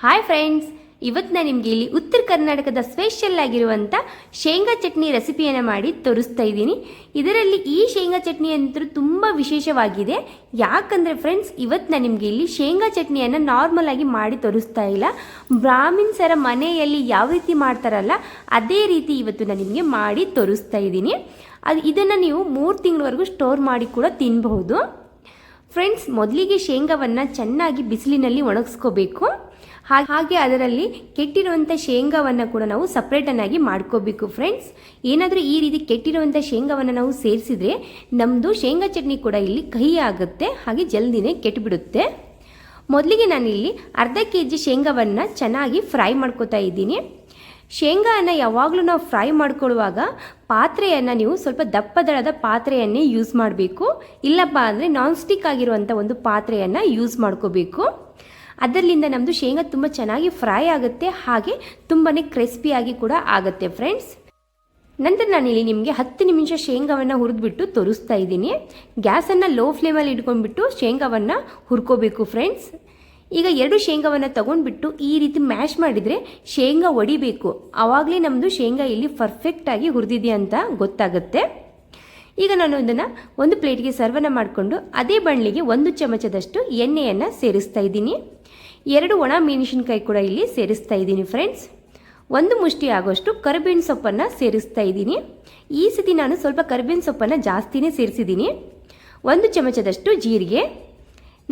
Hi friends, ಇವತ್ತು ನಾನು ನಿಮಗೆ ಇಲ್ಲಿ ಉತ್ತರ ಕರ್ನಾಟಕದ ಸ್ಪೆಷಲ್ ಆಗಿರುವಂಥ ಶೇಂಗಾ ಚಟ್ನಿ ರೆಸಿಪಿಯನ್ನು ಮಾಡಿ ತೋರಿಸ್ತಾ ಇದ್ದೀನಿ. ಇದರಲ್ಲಿ ಈ ಶೇಂಗಾ ಚಟ್ನಿ ಅಂತೂ ತುಂಬ ವಿಶೇಷವಾಗಿದೆ. ಯಾಕಂದರೆ ಫ್ರೆಂಡ್ಸ್, ಇವತ್ತು ನಾನು ನಿಮಗೆ ಇಲ್ಲಿ ಶೇಂಗಾ ಚಟ್ನಿಯನ್ನು ನಾರ್ಮಲ್ ಆಗಿ ಮಾಡಿ ತೋರಿಸ್ತಾ ಇಲ್ಲ. ಬ್ರಾಹ್ಮಿನ್ಸರ ಮನೆಯಲ್ಲಿ ಯಾವ ರೀತಿ ಮಾಡ್ತಾರಲ್ಲ ಅದೇ ರೀತಿ ಇವತ್ತು ನಾನು ನಿಮಗೆ ಮಾಡಿ ತೋರಿಸ್ತಾ ಇದ್ದೀನಿ. ಇದನ್ನು ನೀವು 3 ತಿಂಗಳವರೆಗೂ ಸ್ಟೋರ್ ಮಾಡಿ ಕೂಡ ತಿನ್ನಬಹುದು. ಫ್ರೆಂಡ್ಸ್, ಮೊದಲಿಗೆ ಶೇಂಗಾವನ್ನು ಚೆನ್ನಾಗಿ ಬಿಸಿಲಿನಲ್ಲಿ ಒಣಗಿಸ್ಕೋಬೇಕು. ಹಾಗೆ ಅದರಲ್ಲಿ ಕೆಟ್ಟಿರುವಂಥ ಶೇಂಗಾವನ್ನು ಕೂಡ ನಾವು ಸಪ್ರೇಟನ್ನಾಗಿ ಮಾಡ್ಕೋಬೇಕು. ಫ್ರೆಂಡ್ಸ್, ಏನಾದರೂ ಈ ರೀತಿ ಕೆಟ್ಟಿರುವಂಥ ಶೇಂಗಾವನ್ನು ನಾವು ಸೇರಿಸಿದ್ರೆ ನಮ್ಮದು ಶೇಂಗಾ ಚಟ್ನಿ ಕೂಡ ಇಲ್ಲಿ ಕಹಿ ಆಗುತ್ತೆ, ಹಾಗೆ ಜಲ್ದಿನೇ ಕೆಟ್ಟುಬಿಡುತ್ತೆ. ಮೊದಲಿಗೆ ನಾನಿಲ್ಲಿ ಅರ್ಧ kg ಶೇಂಗಾವನ್ನು ಚೆನ್ನಾಗಿ ಫ್ರೈ ಮಾಡ್ಕೋತಾ ಇದ್ದೀನಿ. ಶೇಂಗಾವನ್ನು ಯಾವಾಗಲೂ ನಾವು ಫ್ರೈ ಮಾಡ್ಕೊಳ್ಳುವಾಗ ಪಾತ್ರೆಯನ್ನು ನೀವು ಸ್ವಲ್ಪ ದಪ್ಪದಳದ ಪಾತ್ರೆಯನ್ನೇ ಯೂಸ್ ಮಾಡಬೇಕು. ಇಲ್ಲಪ್ಪ ಅಂದರೆ ನಾನ್ ಸ್ಟಿಕ್ ಆಗಿರುವಂಥ ಒಂದು ಪಾತ್ರೆಯನ್ನು ಯೂಸ್ ಮಾಡ್ಕೋಬೇಕು. ಅದರಿಂದ ನಮ್ಮದು ಶೇಂಗಾ ತುಂಬ ಚೆನ್ನಾಗಿ ಫ್ರೈ ಆಗುತ್ತೆ, ಹಾಗೆ ತುಂಬಾ ಕ್ರಿಸ್ಪಿಯಾಗಿ ಕೂಡ ಆಗುತ್ತೆ. ಫ್ರೆಂಡ್ಸ್, ನಂತರ ನಾನಿಲ್ಲಿ ನಿಮಗೆ 10 ನಿಮಿಷ ಶೇಂಗಾವನ್ನು ಹುರಿದ್ಬಿಟ್ಟು ತೋರಿಸ್ತಾ ಇದ್ದೀನಿ. ಗ್ಯಾಸನ್ನು ಲೋ ಫ್ಲೇಮಲ್ಲಿ ಇಟ್ಕೊಂಡ್ಬಿಟ್ಟು ಶೇಂಗಾವನ್ನು ಹುರ್ಕೋಬೇಕು. ಫ್ರೆಂಡ್ಸ್, ಈಗ 2 ಶೇಂಗಾವನ್ನು ತೊಗೊಂಡ್ಬಿಟ್ಟು ಈ ರೀತಿ ಮ್ಯಾಶ್ ಮಾಡಿದರೆ ಶೇಂಗಾ ಒಡಿಬೇಕು. ಆವಾಗಲೇ ನಮ್ಮದು ಶೇಂಗಾ ಇಲ್ಲಿ ಪರ್ಫೆಕ್ಟಾಗಿ ಹುರಿದಿದೆ ಅಂತ ಗೊತ್ತಾಗುತ್ತೆ. ಈಗ ನಾನು ಇದನ್ನು ಒಂದು ಪ್ಲೇಟ್ಗೆ ಸರ್ವನ್ನ ಮಾಡಿಕೊಂಡು ಅದೇ ಬಾಣಲಿಗೆ 1 ಚಮಚದಷ್ಟು ಎಣ್ಣೆಯನ್ನು ಸೇರಿಸ್ತಾ ಇದ್ದೀನಿ. 2 ಒಣ ಮೆಣಸಿನಕಾಯಿ ಕೂಡ ಇಲ್ಲಿ ಸೇರಿಸ್ತಾ ಇದ್ದೀನಿ. ಫ್ರೆಂಡ್ಸ್, 1 ಮುಷ್ಟಿ ಆಗೋಷ್ಟು ಕರಿಬೇವಿನ ಸೊಪ್ಪನ್ನು ಸೇರಿಸ್ತಾ ಇದ್ದೀನಿ. ಈ ಸತಿ ನಾನು ಸ್ವಲ್ಪ ಕರಿಬೇವಿನ ಸೊಪ್ಪನ್ನು ಜಾಸ್ತಿನೇ ಸೇರಿಸಿದ್ದೀನಿ. 1 ಚಮಚದಷ್ಟು ಜೀರಿಗೆ.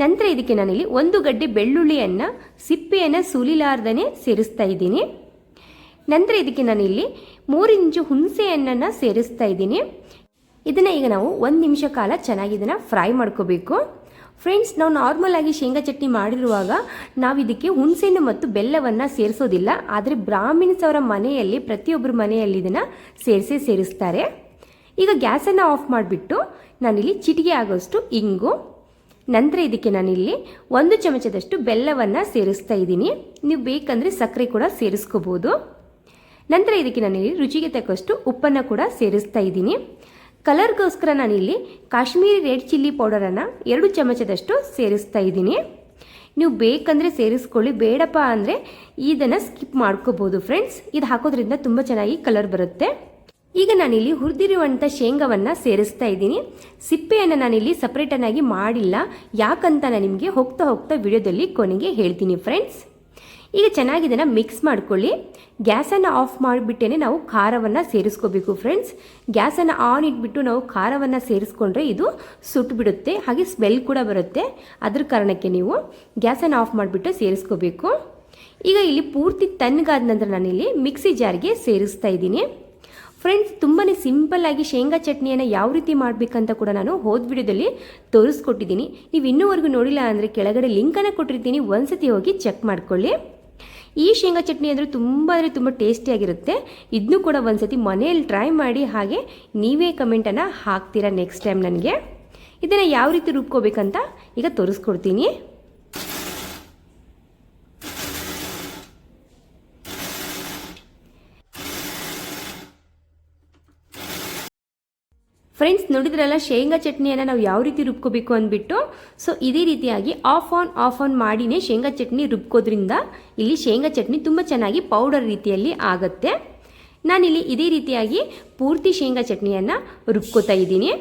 ನಂತರ ಇದಕ್ಕೆ ನಾನಿಲ್ಲಿ 1 ಗಡ್ಡೆ ಬೆಳ್ಳುಳ್ಳಿಯನ್ನು ಸಿಪ್ಪೆಯನ್ನು ಸುಲಿಲಾರ್ದೇ ಸೇರಿಸ್ತಾ ಇದ್ದೀನಿ. ನಂತರ ಇದಕ್ಕೆ ನಾನಿಲ್ಲಿ 3 ಇಂಚು ಹುಣಸೆ ಹಣ್ಣನ್ನು ಸೇರಿಸ್ತಾ ಇದ್ದೀನಿ. ಇದನ್ನು ಈಗ ನಾವು 1 ನಿಮಿಷ ಕಾಲ ಚೆನ್ನಾಗಿ ಇದನ್ನು ಫ್ರೈ ಮಾಡ್ಕೋಬೇಕು. ಫ್ರೆಂಡ್ಸ್, ನಾವು ನಾರ್ಮಲ್ ಆಗಿ ಶೇಂಗಾ ಚಟ್ನಿ ಮಾಡಿರುವಾಗ ನಾವು ಇದಕ್ಕೆ ಹುಣಸೆಹಣ್ಣು ಮತ್ತು ಬೆಲ್ಲವನ್ನು ಸೇರಿಸೋದಿಲ್ಲ. ಆದರೆ ಬ್ರಾಹ್ಮಿನ್ಸ್ ಅವರ ಮನೆಯಲ್ಲಿ ಪ್ರತಿಯೊಬ್ಬರ ಮನೆಯಲ್ಲಿ ಇದನ್ನು ಸೇರಿಸ್ತಾರೆ. ಈಗ ಗ್ಯಾಸನ್ನು ಆಫ್ ಮಾಡಿಬಿಟ್ಟು ನಾನಿಲ್ಲಿ ಚಿಟಿಕೆ ಆಗೋಷ್ಟು ಇಂಗು, ನಂತರ ಇದಕ್ಕೆ ನಾನಿಲ್ಲಿ 1 ಚಮಚದಷ್ಟು ಬೆಲ್ಲವನ್ನು ಸೇರಿಸ್ತಾ ಇದ್ದೀನಿ. ನೀವು ಬೇಕಂದರೆ ಸಕ್ಕರೆ ಕೂಡ ಸೇರಿಸ್ಕೋಬೋದು. ನಂತರ ಇದಕ್ಕೆ ನಾನಿಲ್ಲಿ ರುಚಿಗೆ ತಕ್ಕಷ್ಟು ಉಪ್ಪನ್ನು ಕೂಡ ಸೇರಿಸ್ತಾ ಇದ್ದೀನಿ. ಕಲರ್ಗೋಸ್ಕರ ನಾನಿಲ್ಲಿ ಕಾಶ್ಮೀರಿ ರೆಡ್ ಚಿಲ್ಲಿ ಪೌಡರನ್ನು 2 ಚಮಚದಷ್ಟು ಸೇರಿಸ್ತಾ ಇದ್ದೀನಿ. ನೀವು ಬೇಕಂದರೆ ಸೇರಿಸ್ಕೊಳ್ಳಿ, ಬೇಡಪ್ಪ ಅಂದರೆ ಇದನ್ನು ಸ್ಕಿಪ್ ಮಾಡ್ಕೋಬೋದು. ಫ್ರೆಂಡ್ಸ್, ಇದು ಹಾಕೋದ್ರಿಂದ ತುಂಬ ಚೆನ್ನಾಗಿ ಕಲರ್ ಬರುತ್ತೆ. ಈಗ ನಾನಿಲ್ಲಿ ಹುರಿದಿರುವಂಥ ಶೇಂಗಾವನ್ನು ಸೇರಿಸ್ತಾ ಇದ್ದೀನಿ. ಸಿಪ್ಪೆಯನ್ನು ನಾನಿಲ್ಲಿ ಸಪ್ರೇಟನ್ನಾಗಿ ಮಾಡಿಲ್ಲ, ಯಾಕಂತ ನಾನು ನಿಮಗೆ ಹೋಗ್ತಾ ವಿಡಿಯೋದಲ್ಲಿ ಕೊನೆಗೆ ಹೇಳ್ತೀನಿ. ಫ್ರೆಂಡ್ಸ್, ಈಗ ಚೆನ್ನಾಗಿ ಇದನ್ನು ಮಿಕ್ಸ್ ಮಾಡ್ಕೊಳ್ಳಿ. ಗ್ಯಾಸನ್ನು ಆಫ್ ಮಾಡಿಬಿಟ್ಟೇ ನಾವು ಖಾರವನ್ನು ಸೇರಿಸ್ಕೋಬೇಕು. ಫ್ರೆಂಡ್ಸ್, ಗ್ಯಾಸನ್ನು ಆನ್ ಇಟ್ಬಿಟ್ಟು ನಾವು ಖಾರವನ್ನು ಸೇರಿಸ್ಕೊಂಡ್ರೆ ಇದು ಸುಟ್ಟುಬಿಡುತ್ತೆ, ಹಾಗೆ ಸ್ಮೆಲ್ ಕೂಡ ಬರುತ್ತೆ. ಅದ್ರ ಕಾರಣಕ್ಕೆ ನೀವು ಗ್ಯಾಸನ್ನು ಆಫ್ ಮಾಡಿಬಿಟ್ಟು ಸೇರಿಸ್ಕೋಬೇಕು. ಈಗ ಇಲ್ಲಿ ಪೂರ್ತಿ ತಣ್ಣಗಾದ ನಂತರ ನಾನಿಲ್ಲಿ ಮಿಕ್ಸಿ ಜಾರ್ಗೆ ಸೇರಿಸ್ತಾ ಇದ್ದೀನಿ. ಫ್ರೆಂಡ್ಸ್, ತುಂಬಾ ಸಿಂಪಲ್ಲಾಗಿ ಶೇಂಗಾ ಚಟ್ನಿಯನ್ನು ಯಾವ ರೀತಿ ಮಾಡಬೇಕಂತ ಕೂಡ ನಾನು ಹೋದ ವಿಡಿಯೋದಲ್ಲಿ ತೋರಿಸ್ಕೊಟ್ಟಿದ್ದೀನಿ. ನೀವು ಇನ್ನೂವರೆಗೂ ನೋಡಿಲ್ಲ ಅಂದರೆ ಕೆಳಗಡೆ ಲಿಂಕನ್ನು ಕೊಟ್ಟಿರ್ತೀನಿ, ಒಂದ್ಸತಿ ಹೋಗಿ ಚೆಕ್ ಮಾಡ್ಕೊಳ್ಳಿ. ಈ ಶೇಂಗಾ ಚಟ್ನಿ ಅಂದರೆ ತುಂಬ ಟೇಸ್ಟಿಯಾಗಿರುತ್ತೆ. ಇದನ್ನು ಕೂಡ ಒಂದ್ಸತಿ ಮನೆಯಲ್ಲಿ ಟ್ರೈ ಮಾಡಿ, ಹಾಗೆ ನೀವೇ ಕಮೆಂಟನ್ನು ಹಾಕ್ತೀರಾ ನೆಕ್ಸ್ಟ್ ಟೈಮ್ ನನಗೆ. ಇದನ್ನು ಯಾವ ರೀತಿ ರುಬ್ಕೋಬೇಕಂತ ಈಗ ತೋರಿಸ್ಕೊಡ್ತೀನಿ. ಫ್ರೆಂಡ್ಸ್, ನೋಡಿದ್ರಲ್ಲ ಶೇಂಗಾ ಚಟ್ನಿಯನ್ನು ನಾವು ಯಾವ ರೀತಿ ರುಬ್ಕೋಬೇಕು ಅಂದ್ಬಿಟ್ಟು. ಸೊ ಇದೇ ರೀತಿಯಾಗಿ ಆಫ್ ಆನ್ ಮಾಡಿನೇ ಶೇಂಗಾ ಚಟ್ನಿ ರುಬ್ಕೋದ್ರಿಂದ ಇಲ್ಲಿ ಶೇಂಗಾ ಚಟ್ನಿ ತುಂಬ ಚೆನ್ನಾಗಿ ಪೌಡರ್ ರೀತಿಯಲ್ಲಿ ಆಗುತ್ತೆ. ನಾನಿಲ್ಲಿ ಇದೇ ರೀತಿಯಾಗಿ ಪೂರ್ತಿ ಶೇಂಗಾ ಚಟ್ನಿಯನ್ನು ರುಬ್ಕೋತಾ ಇದ್ದೀನಿ.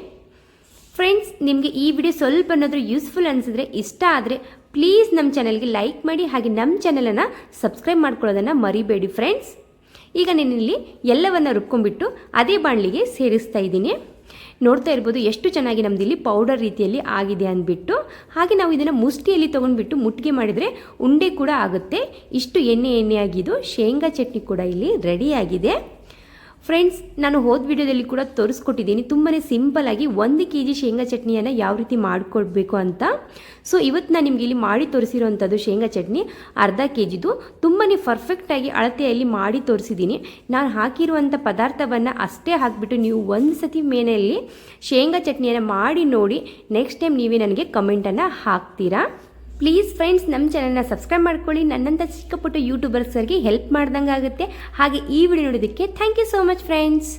ಫ್ರೆಂಡ್ಸ್, ನಿಮಗೆ ಈ ವಿಡಿಯೋ ಸ್ವಲ್ಪ ಏನಾದರೂ ಯೂಸ್ಫುಲ್ ಅನಿಸಿದ್ರೆ, ಇಷ್ಟ ಆದರೆ ಪ್ಲೀಸ್ ನಮ್ಮ ಚಾನಲ್ಗೆ ಲೈಕ್ ಮಾಡಿ, ಹಾಗೆ ನಮ್ಮ ಚಾನಲನ್ನು ಸಬ್ಸ್ಕ್ರೈಬ್ ಮಾಡ್ಕೊಳ್ಳೋದನ್ನು ಮರಿಬೇಡಿ. ಫ್ರೆಂಡ್ಸ್, ಈಗ ನಾನಿಲ್ಲಿ ಎಲ್ಲವನ್ನು ರುಬ್ಕೊಂಡ್ಬಿಟ್ಟು ಅದೇ ಬಾಣಲಿಗೆ ಸೇರಿಸ್ತಾ ಇದ್ದೀನಿ. ನೋಡ್ತಾ ಇರ್ಬೋದು ಎಷ್ಟು ಚೆನ್ನಾಗಿ ನಮ್ದು ಇಲ್ಲಿ ಪೌಡರ್ ರೀತಿಯಲ್ಲಿ ಆಗಿದೆ ಅಂದ್ಬಿಟ್ಟು. ಹಾಗೆ ನಾವು ಇದನ್ನು ಮುಷ್ಟಿಯಲ್ಲಿ ತೊಗೊಂಡ್ಬಿಟ್ಟು ಮುಟ್ಟಿಗೆ ಮಾಡಿದರೆ ಉಂಡೆ ಕೂಡ ಆಗುತ್ತೆ. ಇಷ್ಟು ಎಣ್ಣೆ ಆಗಿದ್ದು ಶೇಂಗಾ ಚಟ್ನಿ ಕೂಡ ಇಲ್ಲಿ ರೆಡಿಯಾಗಿದೆ. ಫ್ರೆಂಡ್ಸ್, ನಾನು ಹೋದ ವಿಡಿಯೋದಲ್ಲಿ ಕೂಡ ತೋರಿಸ್ಕೊಟ್ಟಿದ್ದೀನಿ ತುಂಬಾ ಸಿಂಪಲ್ಲಾಗಿ 1 kg ಶೇಂಗಾ ಚಟ್ನಿಯನ್ನು ಯಾವ ರೀತಿ ಮಾಡಿಕೊಡ್ಬೇಕು ಅಂತ. ಸೊ ಇವತ್ತು ನಾನು ನಿಮಗೆ ಇಲ್ಲಿ ಮಾಡಿ ತೋರಿಸಿರೋವಂಥದ್ದು ಶೇಂಗಾ ಚಟ್ನಿ ಅರ್ಧ kgದು ತುಂಬಾ ಪರ್ಫೆಕ್ಟಾಗಿ ಅಳತೆಯಲ್ಲಿ ಮಾಡಿ ತೋರಿಸಿದ್ದೀನಿ. ನಾನು ಹಾಕಿರುವಂಥ ಪದಾರ್ಥವನ್ನು ಅಷ್ಟೇ ಹಾಕಿಬಿಟ್ಟು ನೀವು ಒಂದು ಸತಿ ಮೇನೆಯಲ್ಲಿ ಶೇಂಗಾ ಚಟ್ನಿಯನ್ನು ಮಾಡಿ ನೋಡಿ. ನೆಕ್ಸ್ಟ್ ಟೈಮ್ ನೀವೇ ನನಗೆ ಕಮೆಂಟನ್ನು ಹಾಕ್ತೀರಾ. ಪ್ಲೀಸ್ ಫ್ರೆಂಡ್ಸ್, ನಮ್ಮ ಚಾನಲ್ನ ಸಬ್ಸ್ಕ್ರೈಬ್ ಮಾಡ್ಕೊಳ್ಳಿ. ನನ್ನಂಥ ಚಿಕ್ಕ ಪುಟ್ಟ ಯೂಟ್ಯೂಬರ್ಸ್ಗೆ ಹೆಲ್ಪ್ ಮಾಡ್ದಂಗೆ ಆಗುತ್ತೆ. ಹಾಗೆ ಈ ವಿಡಿಯೋ ನೋಡೋದಕ್ಕೆ thank you so much friends.